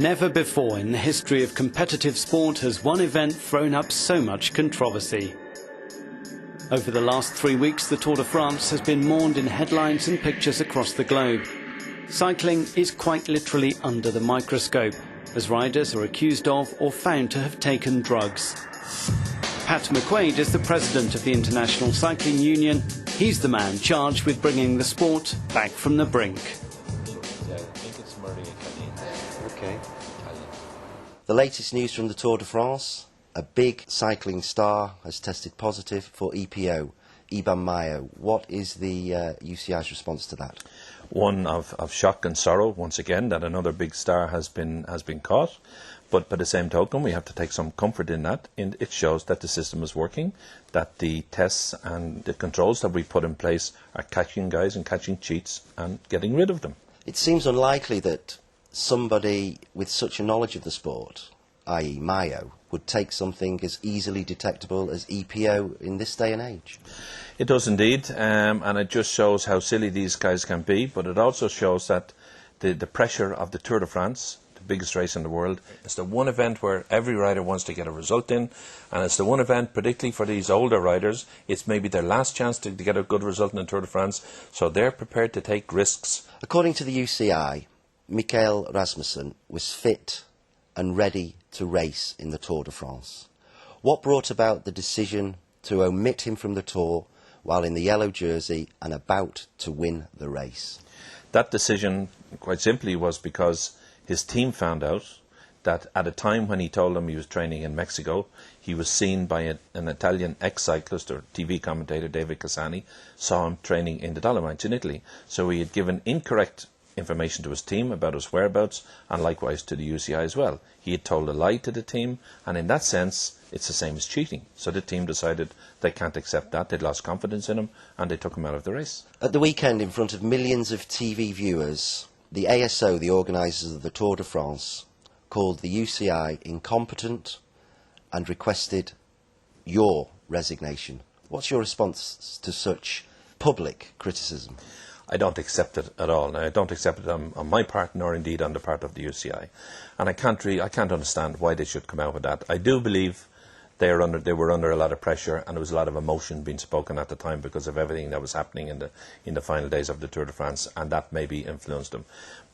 Never before in the history of competitive sport has one event thrown up so much controversy. Over the last 3 weeks, the Tour de France has been mourned in headlines and pictures across the globe. Cycling is quite literally under the microscope, as riders are accused of or found to have taken drugs. Pat McQuaid is the president of the International Cycling Union. He's the man charged with bringing the sport back from the brink. Okay. The latest news from the Tour de France: a big cycling star has tested positive for EPO, Mayo. What is the UCI's response to that? One of shock and sorrow, once again, that another big star has been caught. But by the same token, we have to take some comfort in that. It shows that the system is working, that the tests and the controls that we put in place are catching guys and catching cheats and getting rid of them. It seems unlikely that somebody with such a knowledge of the sport, i.e. Mayo, would take something as easily detectable as EPO in this day and age. It does indeed, and it just shows how silly these guys can be, but it also shows that the pressure of the Tour de France, the biggest race in the world, it's the one event where every rider wants to get a result in, and it's the one event, particularly for these older riders, it's maybe their last chance to get a good result in the Tour de France, so they're prepared to take risks. According to the UCI, Michael Rasmussen was fit and ready to race in the Tour de France. What brought about the decision to omit him from the Tour while in the yellow jersey and about to win the race? That decision, quite simply, was because his team found out that at a time when he told them he was training in Mexico, he was seen by an Italian ex-cyclist or TV commentator, David Cassani, saw him training in the Dolomites in Italy. So he had given incorrect information to his team about his whereabouts, and likewise to the UCI as well. He had told a lie to the team, and in that sense it's the same as cheating. So the team decided they can't accept that. They'd lost confidence in him and they took him out of the race. At the weekend, in front of millions of TV viewers, the ASO, the organisers of the Tour de France, called the UCI incompetent and requested your resignation. What's your response to such public criticism? I don't accept it at all. Now, I don't accept it on my part, nor indeed on the part of the UCI. And I can't understand why they should come out with that. I do believe they were under a lot of pressure, and there was a lot of emotion being spoken at the time because of everything that was happening in the final days of the Tour de France, and that maybe influenced them.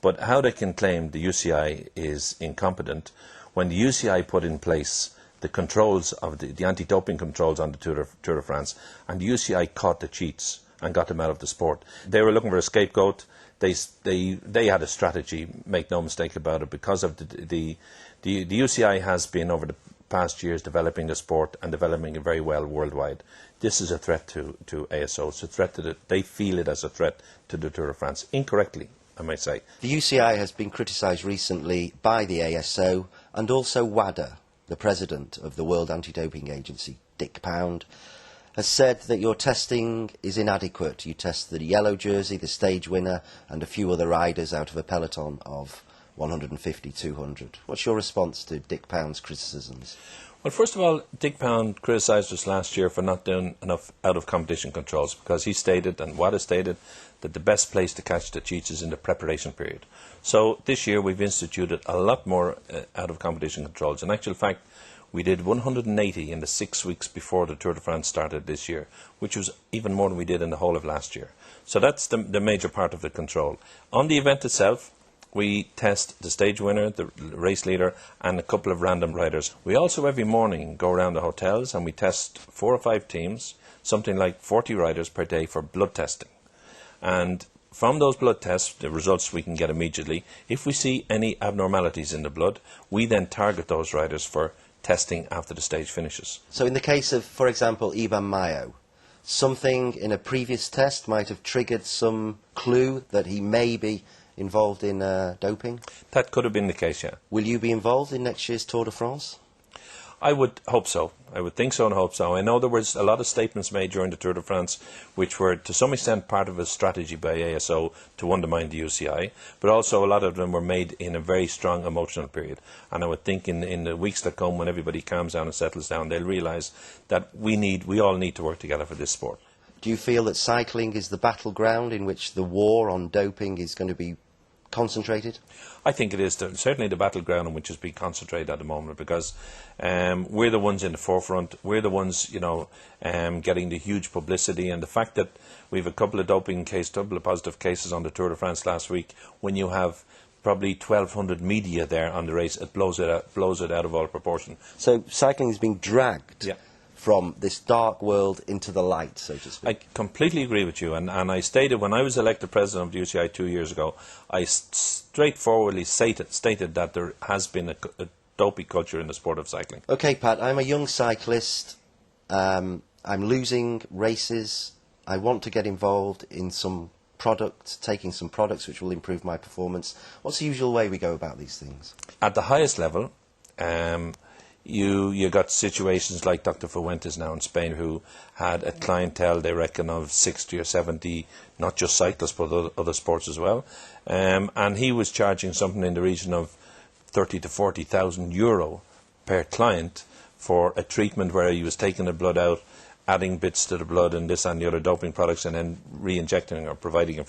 But how they can claim the UCI is incompetent when the UCI put in place the controls of the anti-doping controls on the Tour de France, and the UCI caught the cheats and got them out of the sport. They were looking for a scapegoat. They had a strategy, make no mistake about it, because of the UCI has been over the past years developing the sport and developing it very well worldwide. This is a threat to ASO. It's a threat to they feel it as a threat to the Tour de France, incorrectly, I might say. The UCI has been criticised recently by the ASO and also WADA, the president of the World Anti-Doping Agency, Dick Pound, has said that your testing is inadequate. You test the yellow jersey, the stage winner, and a few other riders out of a peloton of 150, 200. What's your response to Dick Pound's criticisms? Well, first of all, Dick Pound criticised us last year for not doing enough out-of-competition controls, because he stated, and WADA stated, that the best place to catch the cheats is in the preparation period. So this year we've instituted a lot more out-of-competition controls. In actual fact, we did 180 in the 6 weeks before the Tour de France started this year, which was even more than we did in the whole of last year. So that's the major part of the control. On the event itself, we test the stage winner, the race leader, and a couple of random riders. We also every morning go around the hotels and we test 4 or 5 teams, something like 40 riders per day for blood testing. And from those blood tests, the results we can get immediately, if we see any abnormalities in the blood, we then target those riders for testing after the stage finishes. So in the case of, for example, Mayo, something in a previous test might have triggered some clue that he may be involved in doping? That could have been the case, yeah. Will you be involved in next year's Tour de France? I would hope so. I would think so and hope so. I know there was a lot of statements made during the Tour de France which were to some extent part of a strategy by ASO to undermine the UCI, but also a lot of them were made in a very strong emotional period. And I would think in the weeks that come, when everybody calms down and settles down, they'll realise that we all need to work together for this sport. Do you feel that cycling is the battleground in which the war on doping is going to be concentrated? I think it is certainly the battleground on which is being concentrated at the moment, because we're the ones in the forefront. We're the ones, getting the huge publicity, and the fact that we have a couple of positive cases on the Tour de France last week. When you have probably 1,200 media there on the race, it blows it out of all proportion. So cycling is being dragged from this dark world into the light, so to speak. I completely agree with you, and I stated when I was elected president of the UCI 2 years ago, I straightforwardly stated that there has been a dopey culture in the sport of cycling. Okay, Pat, I'm a young cyclist. I'm losing races. I want to get involved in some product, taking some products which will improve my performance. What's the usual way we go about these things? At the highest level, you got situations like Dr. Fuentes now in Spain, who had a clientele, they reckon, of 60 or 70, not just cyclists, but other sports as well. And he was charging something in the region of 30 to 40,000 euro per client for a treatment where he was taking the blood out, adding bits to the blood and this and the other doping products, and then re-injecting or providing it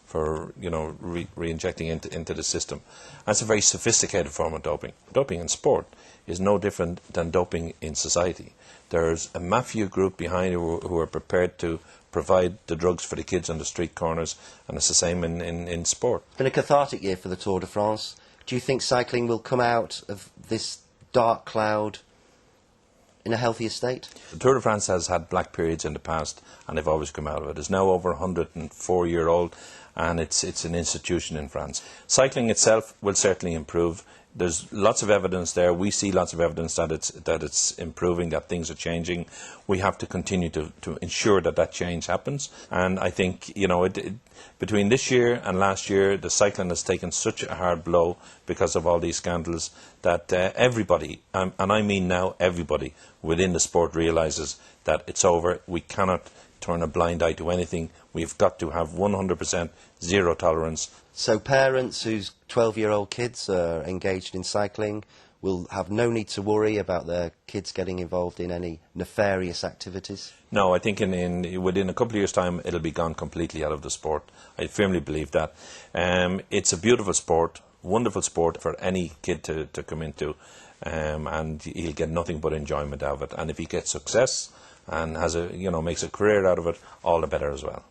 for re-injecting into the system. That's a very sophisticated form of doping. Doping in sport is no different than doping in society. There's a mafia group behind who are prepared to provide the drugs for the kids on the street corners, and it's the same in sport. It's been a cathartic year for the Tour de France. Do you think cycling will come out of this dark cloud in a healthier state? The Tour de France has had black periods in the past, and they've always come out of it. It's now over 104-year-old, and it's an institution in France. Cycling itself will certainly improve. There's lots of evidence there. We see lots of evidence that it's improving, that things are changing. We have to continue to ensure that change happens. And I think, between this year and last year, the cycling has taken such a hard blow because of all these scandals that everybody, and I mean now everybody within the sport, realises that it's over. We cannot turn a blind eye to anything. We've got to have 100% zero tolerance. So parents whose 12-year-old kids are engaged in cycling will have no need to worry about their kids getting involved in any nefarious activities? No, I think within a couple of years' time it'll be gone completely out of the sport. I firmly believe that. It's a beautiful sport, wonderful sport for any kid to come into, and he'll get nothing but enjoyment out of it. And if he gets success and has makes a career out of it, all the better as well.